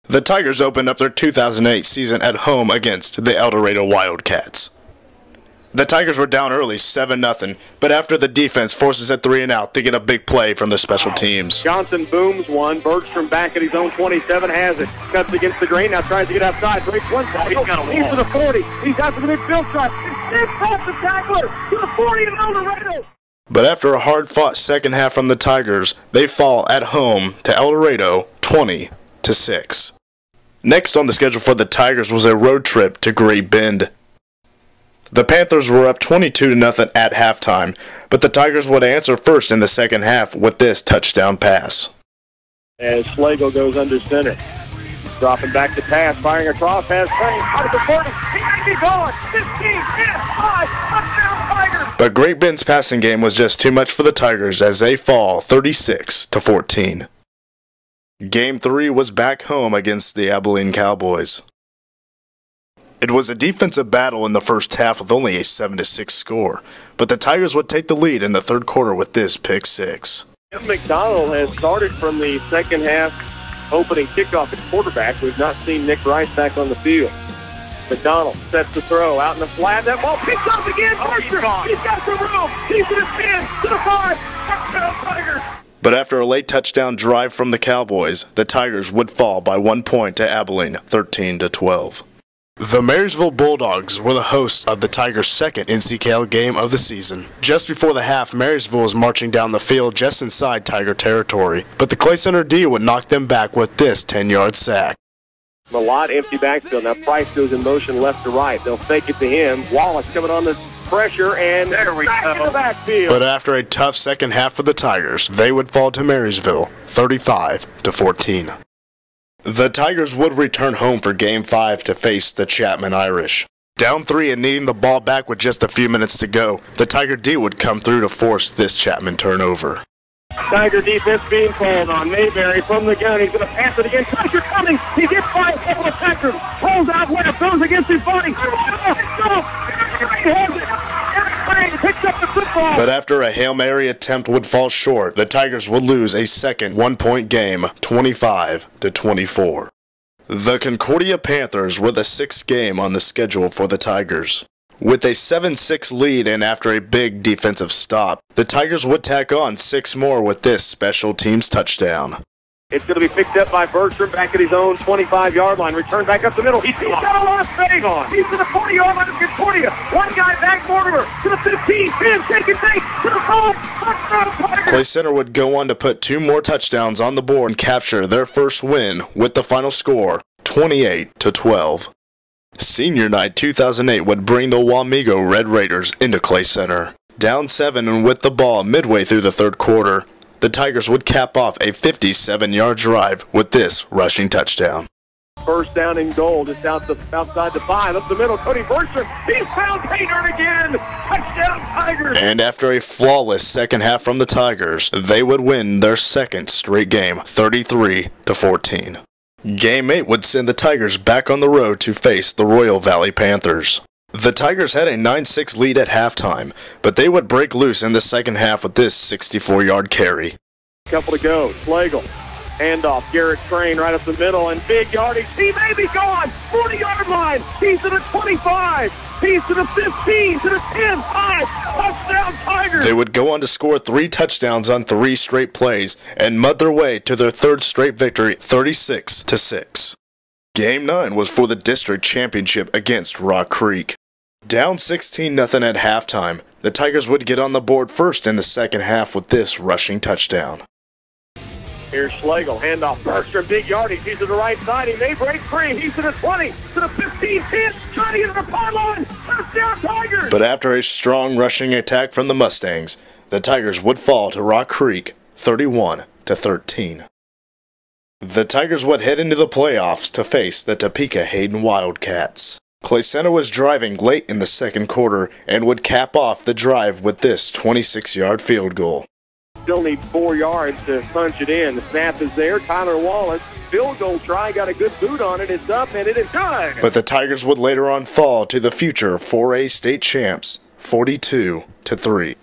The Tigers opened up their 2008 season at home against the El Dorado Wildcats. The Tigers were down early 7-0, but after the defense forces a 3-and-out to get a big play from the special teams. Johnson booms one. Bergstrom back at his own 27 has it. Cuts against the grain. Now tries to get outside. Breaks one side. He's to the 40. He's out to the midfield stripe. It's off the tackler to the 40 of El Dorado. But after a hard-fought second half from the Tigers, they fall at home to El Dorado 20-6. Next on the schedule for the Tigers was a road trip to Great Bend. The Panthers were up 22-0 at halftime, but the Tigers would answer first in the second half with this touchdown pass. As Schlegel goes under center. Dropping back to pass, firing across, pass, out of the 40. He may be going. 15, 10, 5, touchdown Tigers. But Great Bend's passing game was just too much for the Tigers as they fall 36-14. Game 3 was back home against the Abilene Cowboys. It was a defensive battle in the first half with only a 7-6 score, but the Tigers would take the lead in the third quarter with this pick six. Tim McDonald has started from the second half opening kickoff at quarterback. We've not seen Nick Rice back on the field. McDonald sets the throw out in the flat. That ball picks up again. He's got the room. He's to the 10, to the 5. Touchdown Tigers. But after a late touchdown drive from the Cowboys, the Tigers would fall by 1 point to Abilene, 13-12. The Marysville Bulldogs were the hosts of the Tigers' second NCKL game of the season. Just before the half, Marysville was marching down the field just inside Tiger territory, but the Clay Center D would knock them back with this 10-yard sack. A lot empty backfield. Now Price goes in motion left to right. They'll fake it to him. Wallace coming on the pressure, and there we go. In the backfield. But after a tough second half for the Tigers, they would fall to Marysville, 35-14. The Tigers would return home for Game 5 to face the Chapman Irish. Down 3 and needing the ball back with just a few minutes to go, the Tiger D would come through to force this Chapman turnover. Tiger defense being called on. Mayberry from the gun. He's going to pass it again. Tiger coming. He gets by a couple of tacklers. Pulls out left. Goes against his body. Picks up the football. But after a Hail Mary attempt would fall short, the Tigers would lose a second 1-point game, 25-24. The Concordia Panthers were the 6th game on the schedule for the Tigers. With a 7-6 lead and after a big defensive stop, the Tigers would tack on 6 more with this special teams touchdown. It's going to be picked up by Bergstrom back at his own 25-yard line. Return back up the middle. He's got a lost fade on. He's to the 40-yard line of Concordia. One guy back border to the 15, 10, take and take to the 5. Touchdown Tigers. Clay Center would go on to put 2 more touchdowns on the board and capture their first win with the final score, 28-12. Senior night 2008 would bring the Wamego Red Raiders into Clay Center. Down 7 and with the ball midway through the third quarter, the Tigers would cap off a 57-yard drive with this rushing touchdown. First down and goal, just outside the 5, up the middle, Cody Bergstrom. He's found Painter again. Touchdown Tigers. And after a flawless second half from the Tigers, they would win their second straight game, 33-14. Game 8 would send the Tigers back on the road to face the Royal Valley Panthers. The Tigers had a 9-6 lead at halftime, but they would break loose in the second half with this 64-yard carry. Couple to go. Schlegel. Handoff. Garrett Crane right up the middle, and big yardage. He may be gone. 40-yard line. He's to the 25. He's to the 15, to the 10, 5. Touchdown Tigers. They would go on to score 3 touchdowns on 3 straight plays and mud their way to their third straight victory, 36-6. Game 9 was for the district championship against Rock Creek. Down 16-0 at halftime, the Tigers would get on the board first in the second half with this rushing touchdown. Here's Schlegel, handoff, Bergstrom, big yardage, he's to the right side, he may break free, he's to the 20, to the 15, 10, 20 into the pylon, touchdown Tigers! But after a strong rushing attack from the Mustangs, the Tigers would fall to Rock Creek, 31-13. The Tigers would head into the playoffs to face the Topeka Hayden Wildcats. Clay Center was driving late in the second quarter and would cap off the drive with this 26-yard field goal. Still need 4 yards to punch it in. The snap is there. Tyler Wallace, field goal try, got a good boot on it. It's up and it is done. But the Tigers would later on fall to the future 4A state champs, 42-3.